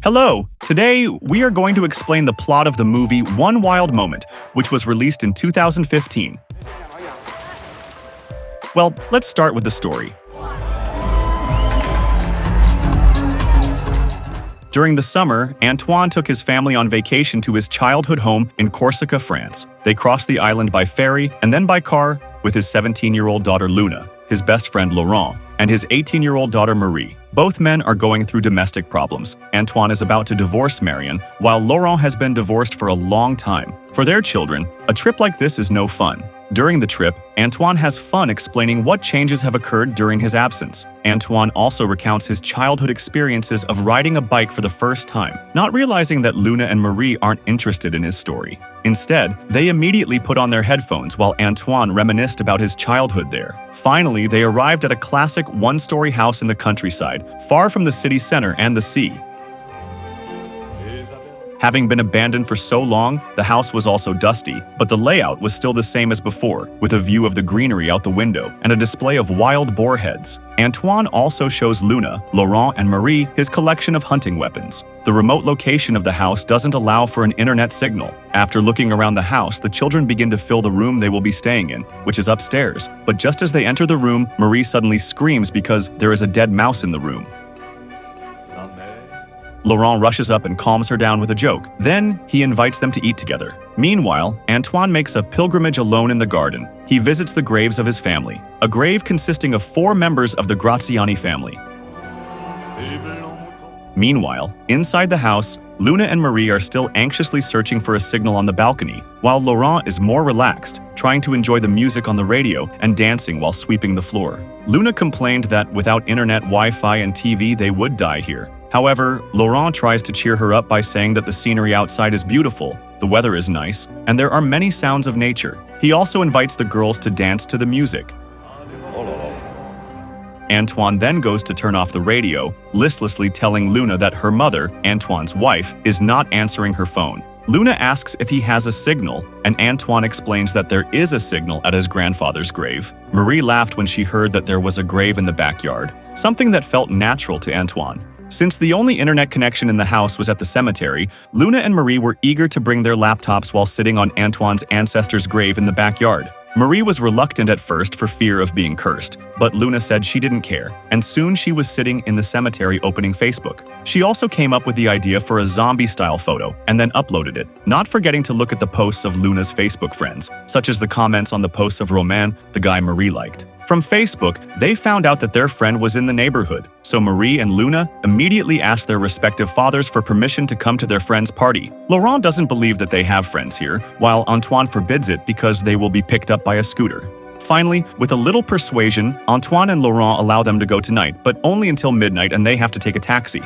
Hello! Today, we are going to explain the plot of the movie One Wild Moment, which was released in 2015. Well, let's start with the story. During the summer, Antoine took his family on vacation to his childhood home in Corsica, France. They crossed the island by ferry and then by car with his 17-year-old daughter Luna, his best friend Laurent, and his 18-year-old daughter Marie. Both men are going through domestic problems. Antoine is about to divorce Marion, while Laurent has been divorced for a long time. For their children, a trip like this is no fun. During the trip, Antoine has fun explaining what changes have occurred during his absence. Antoine also recounts his childhood experiences of riding a bike for the first time, not realizing that Luna and Marie aren't interested in his story. Instead, they immediately put on their headphones while Antoine reminisced about his childhood there. Finally, they arrived at a classic one-story house in the countryside, far from the city center and the sea. Having been abandoned for so long, the house was also dusty, but the layout was still the same as before, with a view of the greenery out the window and a display of wild boar heads. Antoine also shows Luna, Laurent, and Marie his collection of hunting weapons. The remote location of the house doesn't allow for an internet signal. After looking around the house, the children begin to fill the room they will be staying in, which is upstairs. But just as they enter the room, Marie suddenly screams because there is a dead mouse in the room. Laurent rushes up and calms her down with a joke. Then, he invites them to eat together. Meanwhile, Antoine makes a pilgrimage alone in the garden. He visits the graves of his family, a grave consisting of 4 members of the Graziani family. Meanwhile, inside the house, Luna and Marie are still anxiously searching for a signal on the balcony, while Laurent is more relaxed, trying to enjoy the music on the radio and dancing while sweeping the floor. Luna complained that without internet, Wi-Fi, and TV, they would die here. However, Laurent tries to cheer her up by saying that the scenery outside is beautiful, the weather is nice, and there are many sounds of nature. He also invites the girls to dance to the music. Antoine then goes to turn off the radio, listlessly telling Luna that her mother, Antoine's wife, is not answering her phone. Luna asks if he has a signal, and Antoine explains that there is a signal at his grandfather's grave. Marie laughed when she heard that there was a grave in the backyard, something that felt natural to Antoine. Since the only internet connection in the house was at the cemetery, Luna and Marie were eager to bring their laptops while sitting on Antoine's ancestor's grave in the backyard. Marie was reluctant at first for fear of being cursed, but Luna said she didn't care, and soon she was sitting in the cemetery opening Facebook. She also came up with the idea for a zombie-style photo and then uploaded it, not forgetting to look at the posts of Luna's Facebook friends, such as the comments on the posts of Romain, the guy Marie liked. From Facebook, they found out that their friend was in the neighborhood, so Marie and Luna immediately asked their respective fathers for permission to come to their friend's party. Laurent doesn't believe that they have friends here, while Antoine forbids it because they will be picked up by a scooter. Finally, with a little persuasion, Antoine and Laurent allow them to go tonight, but only until midnight, and they have to take a taxi.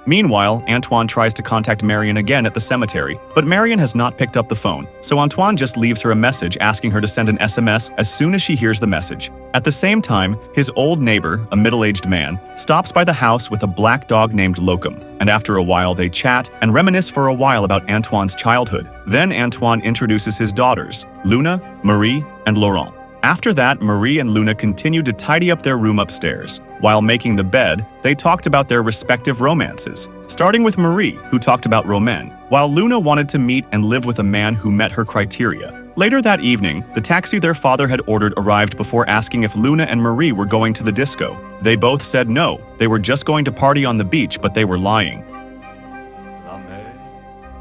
Meanwhile, Antoine tries to contact Marion again at the cemetery, but Marion has not picked up the phone, so Antoine just leaves her a message asking her to send an SMS as soon as she hears the message. At the same time, his old neighbor, a middle-aged man, stops by the house with a black dog named Locum, and after a while they chat and reminisce for a while about Antoine's childhood. Then Antoine introduces his daughters, Luna, Marie, and Laurent. After that, Marie and Luna continued to tidy up their room upstairs. While making the bed, they talked about their respective romances, starting with Marie, who talked about Romain, while Luna wanted to meet and live with a man who met her criteria. Later that evening, the taxi their father had ordered arrived before asking if Luna and Marie were going to the disco. They both said no, they were just going to party on the beach, but they were lying.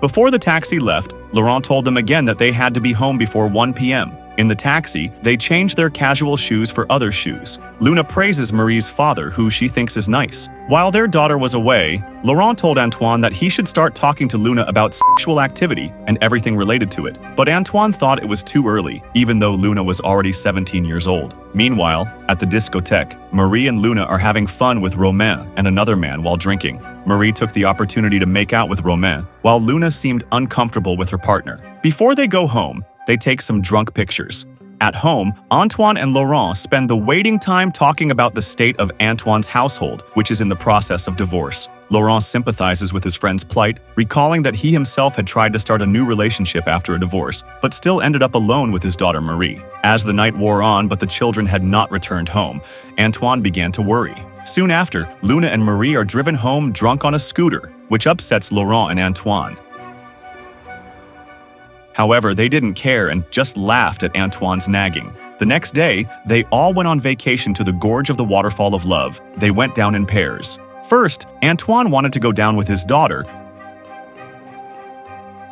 Before the taxi left, Laurent told them again that they had to be home before 1 p.m. In the taxi, they changed their casual shoes for other shoes. Luna praises Marie's father, who she thinks is nice. While their daughter was away, Laurent told Antoine that he should start talking to Luna about sexual activity and everything related to it. But Antoine thought it was too early, even though Luna was already 17 years old. Meanwhile, at the discotheque, Marie and Luna are having fun with Romain and another man while drinking. Marie took the opportunity to make out with Romain, while Luna seemed uncomfortable with her partner. Before they go home, they take some drunk pictures. At home, Antoine and Laurent spend the waiting time talking about the state of Antoine's household, which is in the process of divorce. Laurent sympathizes with his friend's plight, recalling that he himself had tried to start a new relationship after a divorce, but still ended up alone with his daughter Marie. As the night wore on but the children had not returned home, Antoine began to worry. Soon after, Luna and Marie are driven home drunk on a scooter, which upsets Laurent and Antoine. However, they didn't care and just laughed at Antoine's nagging. The next day, they all went on vacation to the Gorge of the Waterfall of Love. They went down in pairs. First, Antoine wanted to go down with his daughter,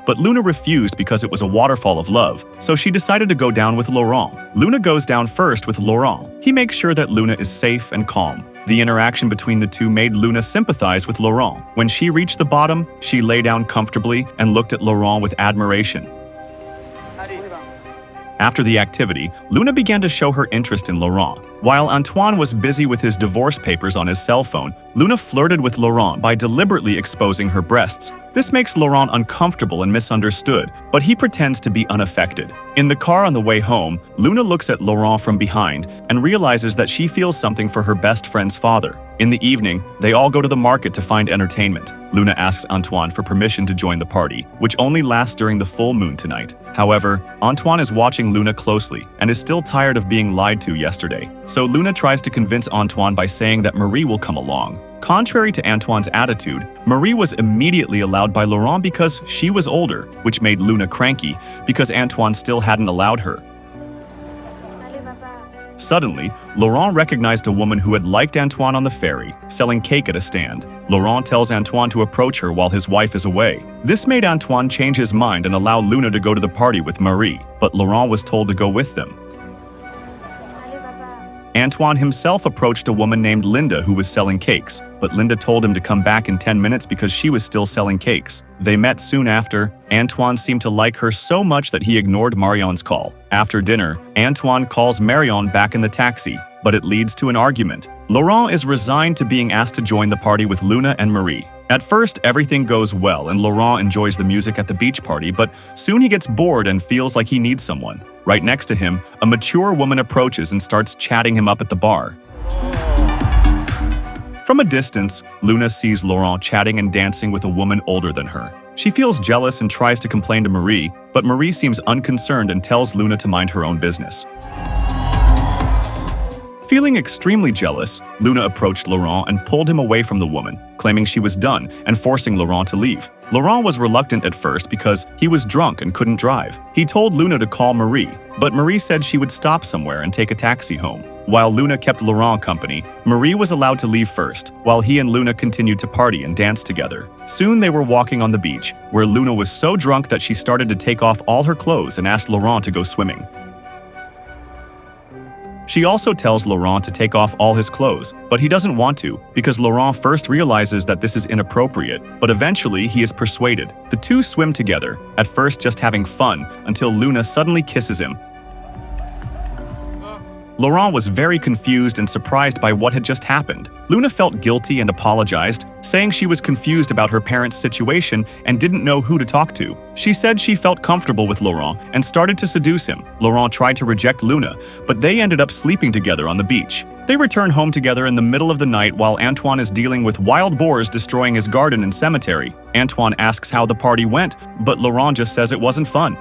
but Luna refused because it was a waterfall of love, so she decided to go down with Laurent. Luna goes down first with Laurent. He makes sure that Luna is safe and calm. The interaction between the two made Luna sympathize with Laurent. When she reached the bottom, she lay down comfortably and looked at Laurent with admiration. After the activity, Luna began to show her interest in Laurent. While Antoine was busy with his divorce papers on his cell phone, Luna flirted with Laurent by deliberately exposing her breasts. This makes Laurent uncomfortable and misunderstood, but he pretends to be unaffected. In the car on the way home, Luna looks at Laurent from behind and realizes that she feels something for her best friend's father. In the evening, they all go to the market to find entertainment. Luna asks Antoine for permission to join the party, which only lasts during the full moon tonight. However, Antoine is watching Luna closely and is still tired of being lied to yesterday. So Luna tries to convince Antoine by saying that Marie will come along. Contrary to Antoine's attitude, Marie was immediately allowed by Laurent because she was older, which made Luna cranky because Antoine still hadn't allowed her. Suddenly, Laurent recognized a woman who had liked Antoine on the ferry, selling cake at a stand. Laurent tells Antoine to approach her while his wife is away. This made Antoine change his mind and allow Luna to go to the party with Marie, but Laurent was told to go with them. Antoine himself approached a woman named Linda who was selling cakes, but Linda told him to come back in 10 minutes because she was still selling cakes. They met soon after. Antoine seemed to like her so much that he ignored Marion's call. After dinner, Antoine calls Marion back in the taxi, but it leads to an argument. Laurent is resigned to being asked to join the party with Luna and Marie. At first, everything goes well and Laurent enjoys the music at the beach party, but soon he gets bored and feels like he needs someone. Right next to him, a mature woman approaches and starts chatting him up at the bar. From a distance, Luna sees Laurent chatting and dancing with a woman older than her. She feels jealous and tries to complain to Marie, but Marie seems unconcerned and tells Luna to mind her own business. Feeling extremely jealous, Luna approached Laurent and pulled him away from the woman, claiming she was done and forcing Laurent to leave. Laurent was reluctant at first because he was drunk and couldn't drive. He told Luna to call Marie, but Marie said she would stop somewhere and take a taxi home. While Luna kept Laurent company, Marie was allowed to leave first, while he and Luna continued to party and dance together. Soon they were walking on the beach, where Luna was so drunk that she started to take off all her clothes and asked Laurent to go swimming. She also tells Laurent to take off all his clothes, but he doesn't want to because Laurent first realizes that this is inappropriate, but eventually he is persuaded. The two swim together, at first just having fun, until Luna suddenly kisses him. Laurent was very confused and surprised by what had just happened. Luna felt guilty and apologized, saying she was confused about her parents' situation and didn't know who to talk to. She said she felt comfortable with Laurent and started to seduce him. Laurent tried to reject Luna, but they ended up sleeping together on the beach. They return home together in the middle of the night while Antoine is dealing with wild boars destroying his garden and cemetery. Antoine asks how the party went, but Laurent just says it wasn't fun.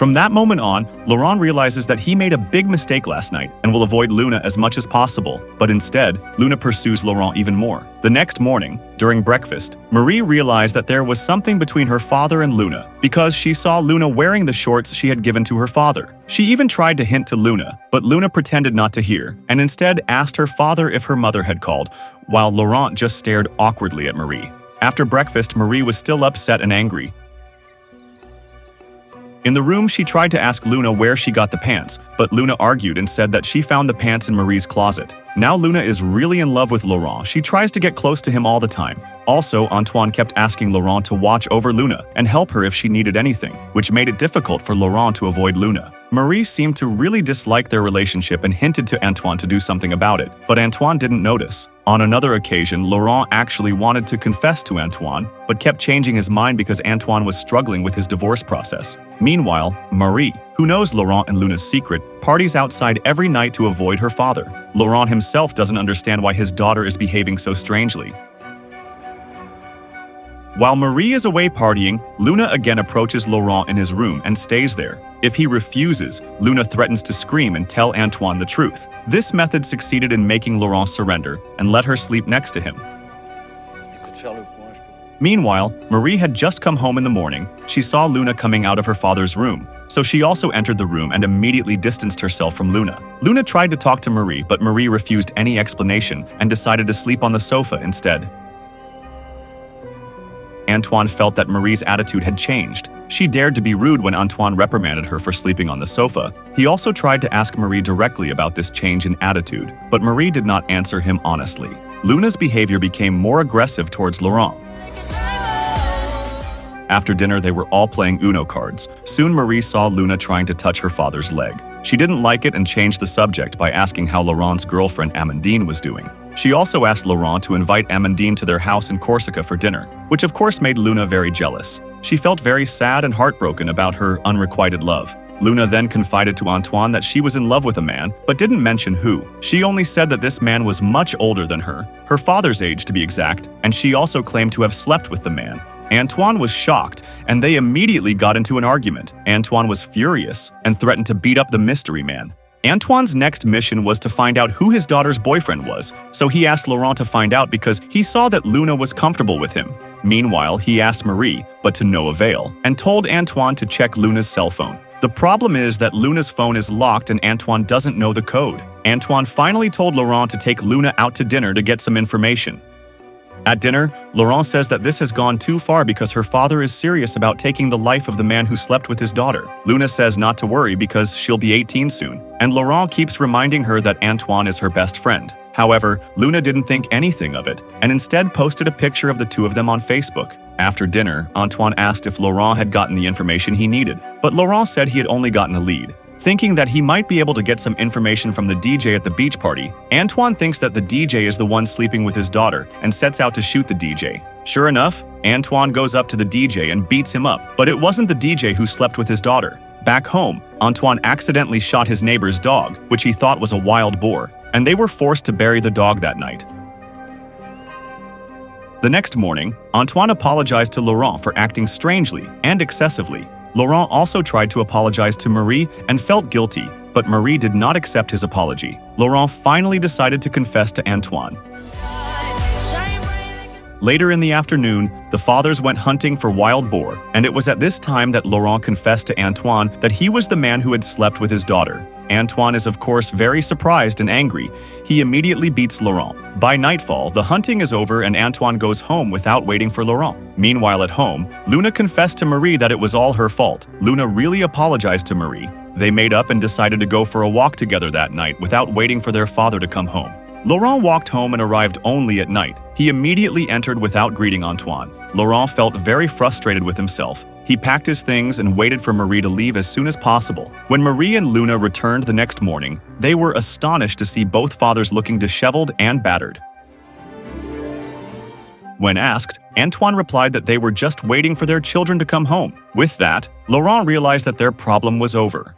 From that moment on, Laurent realizes that he made a big mistake last night and will avoid Luna as much as possible, but instead, Luna pursues Laurent even more. The next morning, during breakfast, Marie realized that there was something between her father and Luna because she saw Luna wearing the shorts she had given to her father. She even tried to hint to Luna, but Luna pretended not to hear and instead asked her father if her mother had called, while Laurent just stared awkwardly at Marie. After breakfast, Marie was still upset and angry. In the room, she tried to ask Luna where she got the pants, but Luna argued and said that she found the pants in Marie's closet. Now Luna is really in love with Laurent. She tries to get close to him all the time. Also, Antoine kept asking Laurent to watch over Luna and help her if she needed anything, which made it difficult for Laurent to avoid Luna. Marie seemed to really dislike their relationship and hinted to Antoine to do something about it, but Antoine didn't notice. On another occasion, Laurent actually wanted to confess to Antoine, but kept changing his mind because Antoine was struggling with his divorce process. Meanwhile, Marie, who knows Laurent and Luna's secret, parties outside every night to avoid her father. Laurent himself doesn't understand why his daughter is behaving so strangely. While Marie is away partying, Luna again approaches Laurent in his room and stays there. If he refuses, Luna threatens to scream and tell Antoine the truth. This method succeeded in making Laurent surrender and let her sleep next to him. Meanwhile, Marie had just come home in the morning. She saw Luna coming out of her father's room, so she also entered the room and immediately distanced herself from Luna. Luna tried to talk to Marie, but Marie refused any explanation and decided to sleep on the sofa instead. Antoine felt that Marie's attitude had changed. She dared to be rude when Antoine reprimanded her for sleeping on the sofa. He also tried to ask Marie directly about this change in attitude, but Marie did not answer him honestly. Luna's behavior became more aggressive towards Laurent. After dinner, they were all playing Uno cards. Soon Marie saw Luna trying to touch her father's leg. She didn't like it and changed the subject by asking how Laurent's girlfriend Amandine was doing. She also asked Laurent to invite Amandine to their house in Corsica for dinner, which of course made Luna very jealous. She felt very sad and heartbroken about her unrequited love. Luna then confided to Antoine that she was in love with a man, but didn't mention who. She only said that this man was much older than her father's age to be exact, and she also claimed to have slept with the man. Antoine was shocked, and they immediately got into an argument. Antoine was furious and threatened to beat up the mystery man. Antoine's next mission was to find out who his daughter's boyfriend was, so he asked Laurent to find out because he saw that Luna was comfortable with him. Meanwhile, he asked Marie, but to no avail, and told Antoine to check Luna's cell phone. The problem is that Luna's phone is locked and Antoine doesn't know the code. Antoine finally told Laurent to take Luna out to dinner to get some information. At dinner, Laurent says that this has gone too far because her father is serious about taking the life of the man who slept with his daughter. Luna says not to worry because she'll be 18 soon, and Laurent keeps reminding her that Antoine is her best friend. However, Luna didn't think anything of it, and instead posted a picture of the two of them on Facebook. After dinner, Antoine asked if Laurent had gotten the information he needed, but Laurent said he had only gotten a lead. Thinking that he might be able to get some information from the DJ at the beach party, Antoine thinks that the DJ is the one sleeping with his daughter and sets out to shoot the DJ. Sure enough, Antoine goes up to the DJ and beats him up, but it wasn't the DJ who slept with his daughter. Back home, Antoine accidentally shot his neighbor's dog, which he thought was a wild boar, and they were forced to bury the dog that night. The next morning, Antoine apologized to Laurent for acting strangely and excessively. Laurent also tried to apologize to Marie and felt guilty, but Marie did not accept his apology. Laurent finally decided to confess to Antoine. Later in the afternoon, the fathers went hunting for wild boar, and it was at this time that Laurent confessed to Antoine that he was the man who had slept with his daughter. Antoine is of course very surprised and angry. He immediately beats Laurent. By nightfall, the hunting is over and Antoine goes home without waiting for Laurent. Meanwhile at home, Luna confessed to Marie that it was all her fault. Luna really apologized to Marie. They made up and decided to go for a walk together that night without waiting for their father to come home. Laurent walked home and arrived only at night. He immediately entered without greeting Antoine. Laurent felt very frustrated with himself. He packed his things and waited for Marie to leave as soon as possible. When Marie and Luna returned the next morning, they were astonished to see both fathers looking disheveled and battered. When asked, Antoine replied that they were just waiting for their children to come home. With that, Laurent realized that their problem was over.